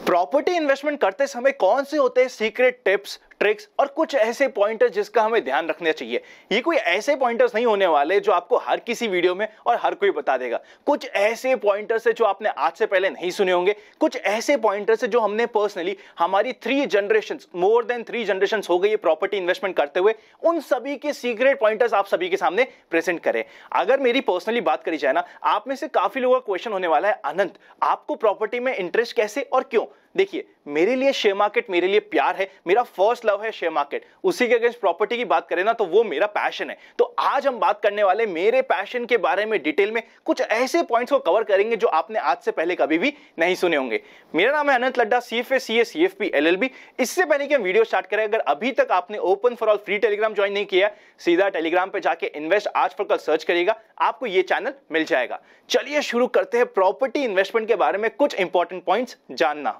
Property investment करते समय कौन से होते हैं सीक्रेट टिप्स, ट्रिक्स और कुछ ऐसे पॉइंटर्स जिसका हमें ध्यान रखना चाहिए। ये कोई ऐसे पॉइंटर्स नहीं होने वाले जो आपको हर किसी वीडियो में और हर कोई बता देगा। कुछ ऐसे पॉइंटर्स है जो आपने आज से पहले नहीं सुने होंगे। कुछ ऐसे पॉइंटर्स है जो हमने पर्सनली हमारी 3 जनरेशंस, मोर देन 3 जनरेशंस हो गई है प्रॉपर्टी इन्वेस्टमेंट करते हुए, उन सभी के सीक्रेट पॉइंटर्स आप सभी के सामने प्रेजेंट करें। अगर मेरी पर्सनली बात करी जाए ना, आप में से काफी लोगों का क्वेश्चन होने वाला है, अनंत आपको प्रॉपर्टी में इंटरेस्ट कैसे और क्यों? देखिए, मेरे लिए शेयर मार्केट मेरे लिए प्यार है, मेरा फर्स्ट लव है शेयर मार्केट। उसी के अगेंस्ट प्रॉपर्टी की बात करें ना तो वो मेरा पैशन है। तो आज हम बात करने वाले मेरे पैशन के बारे में डिटेल में कुछ ऐसे पॉइंट्स को कवर करेंगे जो आपने आज से पहले कभी भी नहीं सुने होंगे। मेरा नाम है अनंत Ladda, CFA, CA, CFP, LLB। इससे पहले कि हम वीडियो स्टार्ट करें, अगर अभी तक आपने open for all free Telegram join नहीं किया, सीधा टेलीग्राम पे जाके इन्वेस्ट आज फॉर कल सर्च करिएगा, आपको ये चैनल मिल जाएगा। चलिए शुरू करते हैं प्रॉपर्टी इन्वेस्टमेंट के बारे में कुछ इंपॉर्टेंट पॉइंट्स जानना।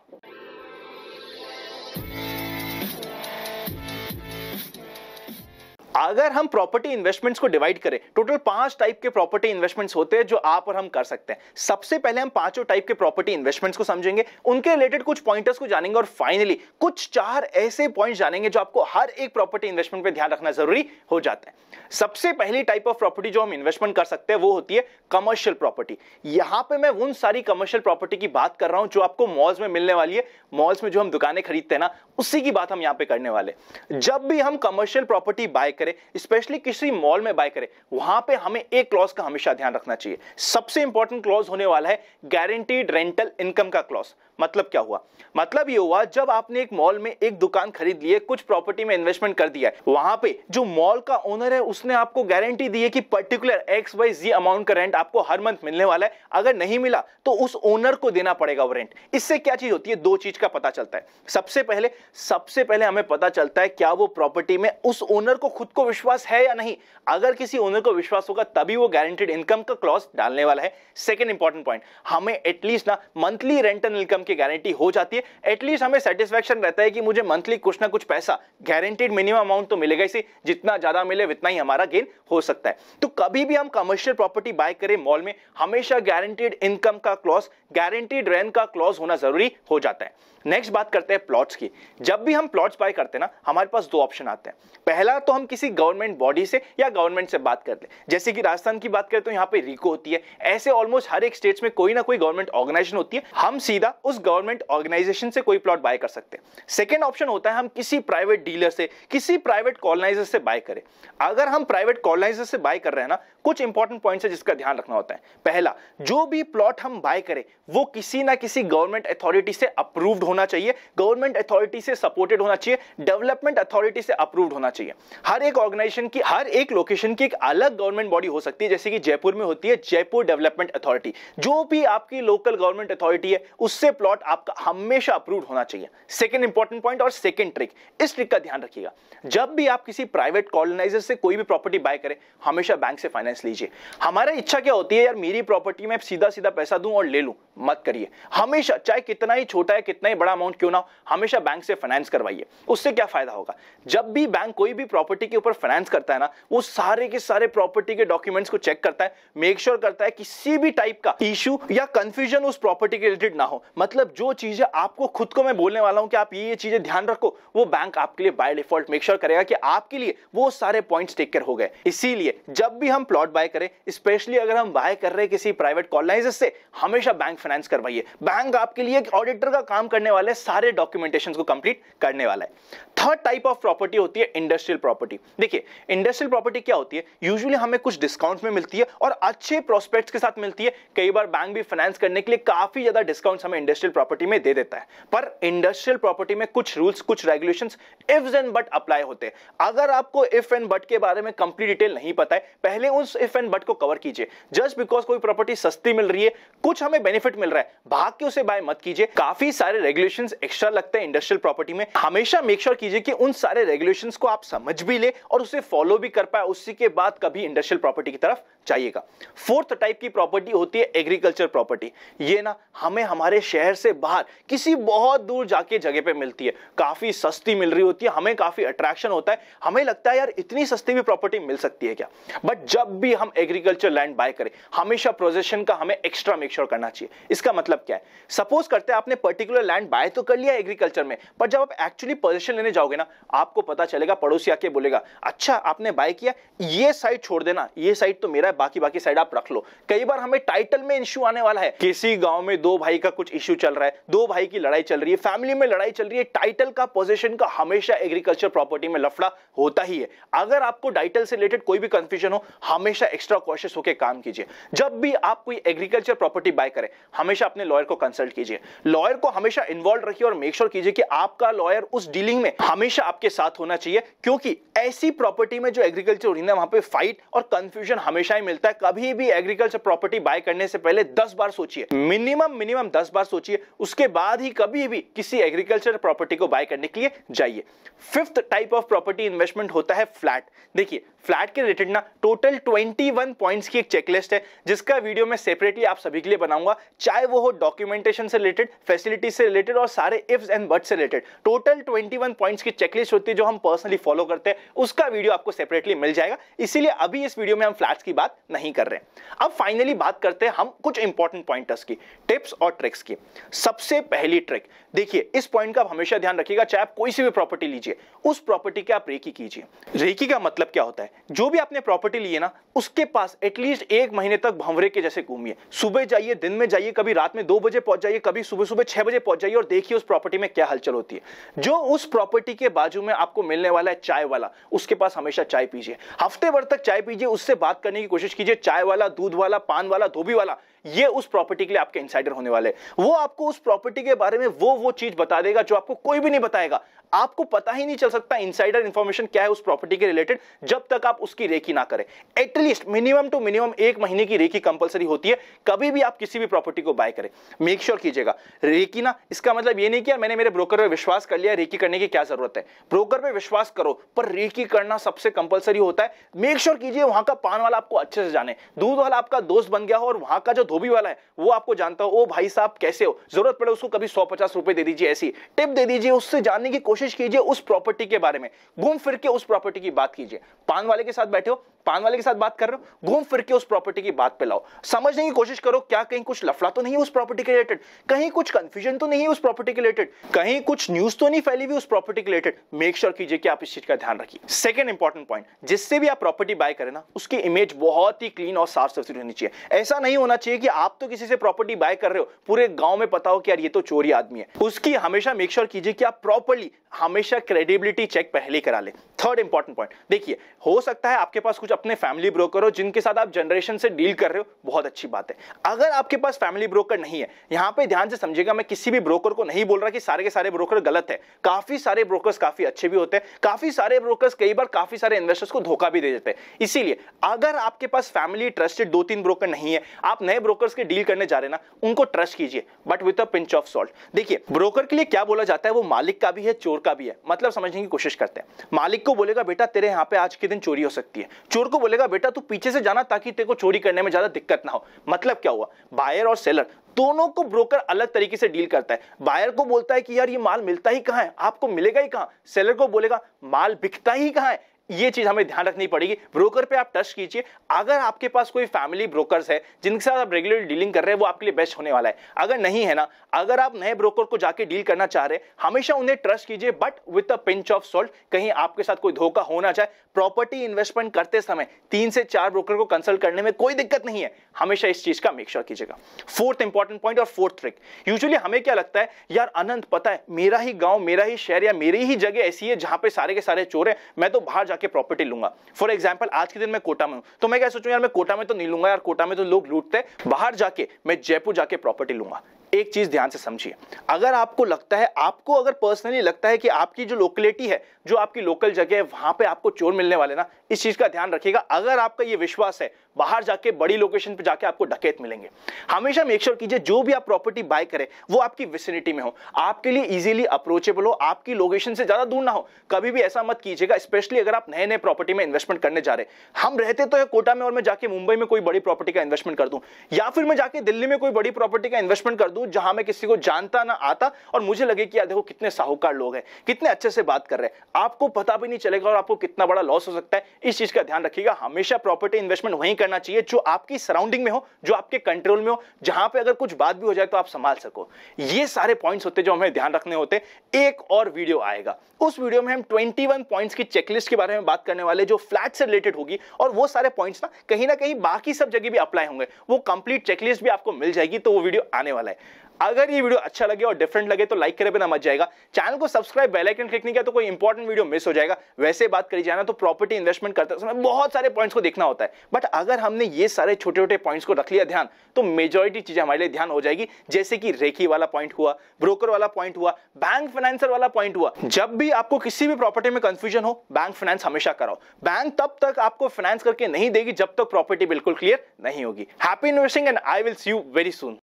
अगर हम प्रॉपर्टी इन्वेस्टमेंट्स को डिवाइड करें, टोटल 5 टाइप के प्रॉपर्टी इन्वेस्टमेंट्स होते हैं जो आप और हम कर सकते हैं। सबसे पहले हम 5 टाइप के प्रॉपर्टी इन्वेस्टमेंट्स को समझेंगे, उनके रिलेटेड कुछ पॉइंटर्स को जानेंगे और फाइनली कुछ 4 ऐसे पॉइंट्स जानेंगे जो आपको हर एक प्रॉपर्टी इन्वेस्टमेंट पे ध्यान रखना जरूरी हो जाता है। सबसे पहली टाइप ऑफ प्रॉपर्टी जो हम इन्वेस्टमेंट कर सकते हैं वो होती है कमर्शियल प्रॉपर्टी। यहां पे मैं उन सारी कमर्शियल प्रॉपर्टी की बात कर रहा हूं जो आपको मॉल्स में मिलने वाली है। मॉल्स में जो हम दुकानें खरीदते हैं ना, उसी की बात हम यहां पे करने वाले। जब भी हम कमर्शियल प्रॉपर्टी बाय करें, स्पेशली किसी मॉल में बाय करें, वहां पे हमें एक क्लॉज का हमेशा ध्यान रखना चाहिए। सबसे इंपॉर्टेंट क्लॉज होने वाला है गारंटीड रेंटल इनकम का क्लॉज। मतलब क्या हुआ? मतलब ये हुआ, जब आपने एक मॉल में एक दुकान खरीद ली है, कुछ प्रॉपर्टी में इन्वेस्टमेंट कर दिया है, वहां पे जो मॉल का ओनर है उसने आपको गारंटी दी है कि पर्टिकुलर XYZ अमाउंट का रेंट आपको हर मंथ मिलने वाला है। अगर नहीं मिला तो उस ओनर को देना पड़ेगा वो रेंट। इससे क्या चीज होती है? 2 चीज का पता चलता है। सबसे पहले हमें पता चलता है क्या वो प्रॉपर्टी में उस ओनर को खुद को विश्वास है या नहीं। अगर किसी ओनर को विश्वास होगा तभी वो गारंटीड इनकम का क्लॉज डालने वाला है। सेकंड इंपॉर्टेंट पॉइंट, हमें एटलीस्ट ना मंथली रेंटल इनकम की गारंटी हो जाती है। एटलीस्ट हमें सेटिस्फैक्शन रहता है कि मुझे मंथली कुछ ना कुछ पैसा, गारंटीड मिनिमम अमाउंट तो मिलेगा ही, जितना ज्यादा मिले उतना ही हमारा गेन हो सकता है। तो कभी भी हम कमर्शियल प्रॉपर्टी बाय करें मॉल में, हमेशा गारंटीड इनकम का क्लॉज, गारंटीड रेंट का क्लॉज होना जरूरी हो जाता है। नेक्स्ट बात करते हैं प्लॉट्स की। जब भी हम प्लॉट्स बाय करते हैं ना, हमारे पास 2 ऑप्शन आते हैं। पहला तो हम किसी गवर्नमेंट बॉडी से या गवर्नमेंट से बात कर ले, जैसे कि राजस्थान की बात करें तो यहाँ पे रीको होती है। ऐसे ऑलमोस्ट हर एक स्टेट्स में कोई ना कोई गवर्नमेंट ऑर्गेनाइजेशन होती है, हम सीधा उस गवर्नमेंट ऑर्गेनाइजेशन से कोई प्लॉट बाय कर सकते हैं। सेकेंड ऑप्शन होता है हम किसी प्राइवेट डीलर से, किसी प्राइवेट कॉलोनाइजर से बाय करें। अगर हम प्राइवेट कॉलोनाइजर से बाय कर रहे हैं ना, कुछ इंपॉर्टेंट पॉइंट्स है जिसका ध्यान रखना होता है। पहला, जो भी प्लॉट हम बाय करें वो किसी ना किसी गवर्नमेंट अथॉरिटी से अप्रूव्ड होना चाहिए, गवर्नमेंट अथॉरिटी से सपोर्टेड होना चाहिए, डेवलपमेंट अथॉरिटी से अप्रूव्ड होना चाहिए। हर एक ऑर्गेनाइजेशन की, हर एक लोकेशन की एक अलग गवर्नमेंट बॉडी हो सकती है। जैसे कि जयपुर में होती है जयपुर डेवलपमेंट अथॉरिटी। जो भी आपकी लोकल गवर्नमेंट अथॉरिटी है उससे प्लॉट आपका हमेशा अप्रूव्ड होना चाहिए। सेकंड इंपॉर्टेंट पॉइंट और सेकंड ट्रिक, इस ट्रिक का ध्यान रखिएगा। जब भी आप किसी प्राइवेट कॉलोनाइजर से कोई भी प्रॉपर्टी बाय करें, हमेशा बैंक से फाइनेंस लीजिए। हमारी इच्छा क्या होती है, यार मेरी प्रॉपर्टी में सीधा सीधा पैसा दूं और ले लूं, मत करिए। हमेशा, चाहे कितना ही छोटा है, कितना ही बड़ा अमाउंट क्यों ना हो, हमेशा बैंक से फाइनेंस करवाइए। उससे क्या फायदा होगा? जब भी बैंक कोई भी प्रॉपर्टी के ऊपर फाइनेंस करता है ना, वो सारे के सारे प्रॉपर्टी के डॉक्यूमेंट्स को चेक करता है, मेक श्योर करता है किसी भी टाइप का इशू या कंफ्यूजन उस प्रॉपर्टी के रिलेटेड ना हो। मतलब जो चीजें आपको खुद को मैं बोलने वाला हूं कि आप ये चीजें ध्यान रखो, वो बैंक आपके लिए बाय डिफॉल्ट मेक श्योर करेगा कि आपके लिए वो सारे पॉइंट्स टेक केयर हो गए। इसीलिए जब भी हम प्लॉट बाय करें, स्पेशली अगर हम बाय कर रहे हैं किसी प्राइवेट कॉलोनाइजर से, हमेशा बैंक फाइनेंस करवाइए। बैंक आपके लिए एक ऑडिटर का काम करने वाले, सारे डॉक्यूमेंटेशन को कंप्लीट करने वाला है। थर्ड टाइप ऑफ प्रॉपर्टी होती है इंडस्ट्रियल प्रॉपर्टी। देखिए, इंडस्ट्रियल प्रॉपर्टी क्या होती है? यूजुअली हमें कुछ डिस्काउंट में मिलती है और अच्छे प्रोस्पेक्ट्स के साथ मिलती है। कई बार बैंक भी फाइनेंस करने के लिए काफी ज्यादा डिस्काउंट्स हमें इंडस्ट्रियल प्रॉपर्टी में दे देता है। पर इंडस्ट्रियल प्रॉपर्टी में कुछ रूल्स, कुछ regulations, ifs and but apply होते हैं। अगर आपको इफ एंड बट के बारे में कंप्लीट डिटेल नहीं पता है, पहले उस इफ एंड बट को कवर कीजिए। जस्ट बिकॉज कोई प्रॉपर्टी सस्ती मिल रही है, कुछ हमें बेनिफिट मिल रहा है, भाग के उसे बाय मत कीजिए। काफी सारे रेगुलेशंस एक्स्ट्रा लगते हैं इंडस्ट्रियल प्रॉपर्टी में। हमेशा मेक श्योर कीजिए कि उन सारे रेगुलेशंस को आप समझ भी ले और उसे फॉलो भी कर पाए, उसी के बाद कभी इंडस्ट्रियल प्रॉपर्टी की तरफ जाइएगा। फोर्थ टाइप की प्रॉपर्टी होती है एग्रीकल्चर प्रॉपर्टी। ये ना हमें हमारे शहर शहर से बाहर किसी बहुत दूर जाके जगह पे मिलती है, काफी सस्ती मिल रही होती है, हमें काफी अट्रैक्शन होता है, हमें लगता है यार इतनी सस्ती भी प्रॉपर्टी मिल सकती है क्या। बट जब भी हम एग्रीकल्चर लैंड बाय करें, हमेशा पोजीशन का हमें एक्स्ट्रा मेक श्योर करना चाहिए। इसका मतलब क्या है, सपोज करते हैं आपने पर्टिकुलर लैंड बाय तो कर लिया एग्रीकल्चर में, पर जब आप एक्चुअली पोजीशन लेने जाओगे ना, आपको पता चलेगा, पड़ोसी आके बोलेगा अच्छा आपने बाय किया, ये साइड छोड़ देना, ये साइड तो मेरा है, बाकी साइड आप रख लो। कई बार हमें टाइटल में इश्यू आने वाला है, किसी गांव में दो भाई का कुछ इश्यू चल रहा है, दो भाई की लड़ाई चल रही है, फैमिली में लड़ाई चल रही है, टाइटल का पोजीशन का हमेशा एग्रीकल्चर प्रॉपर्टी में लफड़ा होता ही है। अगर आपको टाइटल से रिलेटेड कोई भी कंफ्यूजन हो, हमेशा एक्स्ट्रा कॉशियस होकर काम कीजिए। जब भी आप कोई एग्रीकल्चर प्रॉपर्टी बाय करें, हमेशा अपने लॉयर को कंसल्ट कीजिए, लॉयर को हमेशा इन्वॉल्व रखिए और मेक श्योर कीजिए कि आपका लॉयर उस डीलिंग में हमेशा आपके साथ होना चाहिए, क्योंकि ऐसी प्रॉपर्टी में जो एग्रीकल्चर हो रही है वहां पे फाइट और कंफ्यूजन हमेशा ही मिलता है। कभी भी एग्रीकल्चर प्रॉपर्टी बाय करने से पहले 10 बार सोचिए, मिनिमम 10 बार सोचिए, उसके बाद ही कभी भी किसी एग्रीकल्चर प्रॉपर्टी को बाय करने के लिए जाइए। Fifth type of property investment होता है फ्लैट। देखिए फ्लैट के रिलेटेड ना टोटल 21 पॉइंट्स की एक चेकलिस्ट है, जिसका वीडियो मैं सेपरेटली आप सभी के लिए बनाऊंगा, चाहे वो हो डॉक्यूमेंटेशन से रिलेटेड, फैसिलिटी से रिलेटेड और सारे इफ्स एंड बट्स से रिलेटेड। टोटल 21 पॉइंट्स की चेकलिस्ट होती है जो हम पर्सनली फॉलो करते हैं, उसका वीडियो आपको सेपरेटली मिल जाएगा। इसीलिए अभी इस वीडियो में हम फ्लैट्स की बात नहीं कर रहे हैं। अब फाइनली बात करते हैं हम कुछ इंपॉर्टेंट पॉइंटर्स की, टिप्स और ट्रिक्स की। सबसे पहली ट्रिक, देखिए इस पॉइंट का आप हमेशा ध्यान रखिएगा, चाहे आप कोई सी भी प्रॉपर्टी लीजिए, उस प्रॉपर्टी के आप रेकी कीजिए। रेकी का मतलब क्या होता है, जो भी आपने प्रॉपर्टी ली है ना, उसके पास एटलीस्ट 1 महीने तक भंवरे के जैसे घूमिए। सुबह जाइए, दिन में जाइए, कभी रात में 2 बजे पहुंच जाइए, कभी सुबह 6 बजे पहुंच जाइए और देखिए उस प्रॉपर्टी में क्या हलचल होती है। जो उस प्रॉपर्टी के बाजू में आपको मिलने वाला है चाय वाला, उसके पास हमेशा चाय पीजिए, हफ्ते भर तक चाय पीजिए, उससे बात करने की कोशिश कीजिए। चाय वाला, दूध वाला, पान वाला, धोबी वाला, ये उस प्रॉपर्टी के लिए आपके इनसाइडर होने वाले। वो आपको उस प्रॉपर्टी के बारे में वो चीज बता देगा जो आपको कोई भी नहीं बताएगा। आपको पता ही नहीं चल सकता इनसाइडर इंफॉर्मेशन क्या है उस प्रॉपर्टी के रिलेटेड, जब तक आप उसकी रेकी ना करें। एटलीस्ट मिनिमम टू मिनिमम 1 महीने की रेकी कंपलसरी होती है, कभी भी आप किसी भी प्रॉपर्टी को बाय करें। मेक श्योर कीजिएगा रेकी ना, इसका मतलब ये नहीं कि मैंने मेरे ब्रोकर पे विश्वास कर लिया, रेकी करने की क्या जरूरत है। ब्रोकर पे विश्वास करो, पर रेकी करना सबसे कंपलसरी होता है। मेक श्योर कीजिए वहां का पान वाला आपको अच्छे से जाने, दूध वाला आपका दोस्त बन गया हो और वहां का जो धोबी वाला है वो आपको जानता हो, ओ भाई साहब कैसे हो, जरूरत पड़े उसको कभी 100-50 रुपए दे दीजिए, ऐसी टिप दे दीजिए, उससे जानने की कोशिश कीजिए उस प्रॉपर्टी के बारे में, घूम फिर के उस प्रॉपर्टी की बात कीजिए। पान वाले के साथ बैठे हो, पान वाले के साथ बात कर रहे हो, घूम फिर के उस प्रॉपर्टी की बात पे लाओ, समझने की कोशिश करो क्या कहीं कुछ लफड़ा तो नहीं है उस प्रॉपर्टी के रिलेटेड, कहीं कुछ कंफ्यूजन तो नहीं है उस प्रॉपर्टी के रिलेटेड, कहीं कुछ न्यूज तो नहीं फैली हुई उस प्रॉपर्टी के रिलेटेड। मेक श्योर कीजिए कि आप इस चीज का ध्यान रखिए। सेकंड इंपॉर्टेंट पॉइंट, जिससे भी आप प्रॉपर्टी बाय करें ना, उसकी इमेज बहुत ही क्लीन और साफ सुथरी होनी चाहिए। ऐसा नहीं होना चाहिए कि आप तो किसी से प्रॉपर्टी बाय कर रहे हो, पूरे गांव में पता हो कि यार ये तो चोरी आदमी है। उसकी हमेशा मेक श्योर कीजिए कि आप प्रॉपर्ली हमेशा क्रेडिबिलिटी चेक पहले करा ले। थर्ड इंपॉर्टेंट पॉइंट, देखिए हो सकता है आपके पास कुछ अपने फैमिली ब्रोकर हो जिनके साथ आप जनरेशन से डील कर रहे हो, बहुत अच्छी बात है। अगर आपके पास फैमिली ब्रोकर नहीं है, यहां पे ध्यान से समझिएगा, मैं किसी भी ब्रोकर को नहीं बोल रहा कि सारे के सारे ब्रोकर गलत है। काफी सारे ब्रोकर्स काफी अच्छे भी होते हैं, काफी सारे ब्रोकर्स कई बार काफी सारे इन्वेस्टर्स को धोखा भी दे देते हैं। इसीलिए अगर आपके पास फैमिली ट्रस्टेड 2-3 ब्रोकर नहीं है, आप नए ब्रोकर्स के डील करने जा रहे हैं ना, उनको ट्रस्ट कीजिए, but with a pinch of salt. देखिए ब्रोकर के लिए क्या बोला जाता है, वो मालिक का भी है, चोर का भी है। मतलब समझने की कोशिश करते हैं। मालिक को बोलेगा बेटा तेरे यहाँ पे आज के दिन चोरी हो सकती है, चोर को बोलेगा बेटा तू पीछे से जाना ताकि तेरे को चोरी करने में ज्यादा दिक्कत ना हो। मतलब क्या हुआ, बायर और सेलर दोनों को ब्रोकर अलग तरीके से डील करता है। बायर को बोलता है कि यार ये माल मिलता ही कहां है, आपको मिलेगा ही कहां। सेलर को बोलेगा माल बिकता ही कहां है। ये चीज हमें ध्यान रखनी पड़ेगी। ब्रोकर पे आप ट्रस्ट कीजिए। अगर आपके पास कोई फैमिली ब्रोकर्स है जिनके साथ आप रेगुलर डीलिंग कर रहे हैं, वो आपके लिए बेस्ट होने वाला है। अगर नहीं है ना, अगर आप नए ब्रोकर को जाके डील करना चाह रहे हैं, हमेशा उन्हें ट्रस्ट कीजिए, but with a pinch of salt. कहीं आपके साथ कोई धोखा हो ना जाए। प्रॉपर्टी इन्वेस्टमेंट करते समय 3 से 4 ब्रोकर को कंसल्ट करने में कोई दिक्कत नहीं है, हमेशा इस चीज का मेक श्योर कीजिएगा। फोर्थ इंपॉर्टेंट पॉइंट और फोर्थ ट्रिक, यूजुअली हमें क्या लगता है, यार अनंत पता है मेरा ही गांव, मेरा ही शहर या मेरी ही जगह ऐसी है जहां पे सारे के सारे चोर हैं, मैं तो बाहर जाके प्रॉपर्टी लूंगा। फॉर एग्जाम्पल आज के दिन मैं कोटा में हूं, तो मैं क्या सोचूं, यार मैं कोटा में तो नहीं लूंगा, यार कोटा में तो लोग लूटते हैं, बाहर जाके मैं जयपुर जाके प्रॉपर्टी लूंगा। एक चीज ध्यान से समझिए, अगर आपको लगता है, आपको अगर पर्सनली लगता है कि आपकी जो लोकेलिटी है, जो आपकी लोकल जगह है, वहां पे आपको चोर मिलने वाले ना, इस चीज का ध्यान रखिएगा। अगर आपका ये विश्वास है, बाहर जाके बड़ी लोकेशन पे जाके आपको डकैत मिलेंगे। हमेशा मेक श्योर कीजिए जो भी आप प्रॉपर्टी बाय करें वो आपकी विसिनिटी में हो, आपके लिए इजीली अप्रोचेबल हो, आपकी लोकेशन से ज्यादा दूर ना हो। कभी भी ऐसा मत कीजिएगा, स्पेशली अगर आप नए नए प्रॉपर्टी में इन्वेस्टमेंट करने जा रहे हैं। हम रहते तो है कोटा में और मैं जाके मुंबई में कोई बड़ी प्रॉपर्टी का इन्वेस्टमेंट कर दूं, या फिर मैं जाके दिल्ली में कोई बड़ी प्रॉपर्टी का इन्वेस्टमेंट कर दूं जहां मैं किसी को जानता ना आता और मुझे लगे कि यार देखो कितने साहूकार लोग हैं, कितने अच्छे से बात कर रहे हैं, आपको पता भी नहीं चलेगा और आपको कितना बड़ा लॉस हो सकता है। इस चीज का ध्यान रखिएगा। हमेशा प्रॉपर्टी इन्वेस्टमेंट वहीं करना चाहिए जो आपकी सराउंडिंग में हो, जो आपके कंट्रोल में हो, जहां पे अगर कुछ बात भी हो जाए तो आप संभाल सको। ये सारे पॉइंट्स होते जो हमें ध्यान रखने होते। एक और वीडियो आएगा, उस वीडियो में हम 21 पॉइंट्स की चेकलिस्ट के बारे में बात करने वाले जो फ्लैट से रिलेटेड होगी, और वो सारे पॉइंट्स ना कहीं बाकी सब जगह भी अप्लाई होंगे। वो कंप्लीट चेकलिस्ट भी आपको मिल जाएगी, तो वो वीडियो आने वाला है। अगर ये वीडियो अच्छा लगे और डिफरेंट लगे तो लाइक करे बिना मत जाएगा। चैनल को सब्सक्राइब, बेल आइकन क्लिक नहीं किया तो कोई इंपॉर्टेंट वीडियो मिस हो जाएगा। वैसे बात करी जाए ना तो प्रॉपर्टी इन्वेस्टमेंट करते समय बहुत सारे पॉइंट्स को देखना होता है, बट अगर हमने ये सारे छोटे छोटे पॉइंट्स को रख लिया ध्यान, तो मेजॉरिटी चीजें हमारे लिए ध्यान हो जाएगी। जैसे कि रेकी वाला पॉइंट हुआ, ब्रोकर वाला पॉइंट हुआ, बैंक फाइनेंसर वाला पॉइंट हुआ। जब भी आपको किसी भी प्रॉपर्टी में कंफ्यूजन हो, बैंक फाइनेंस हमेशा कराओ। बैंक तब तक आपको फाइनेंस करके नहीं देगी जब तक प्रॉपर्टी बिल्कुल क्लियर नहीं होगी। Happy investing and I will see you very soon.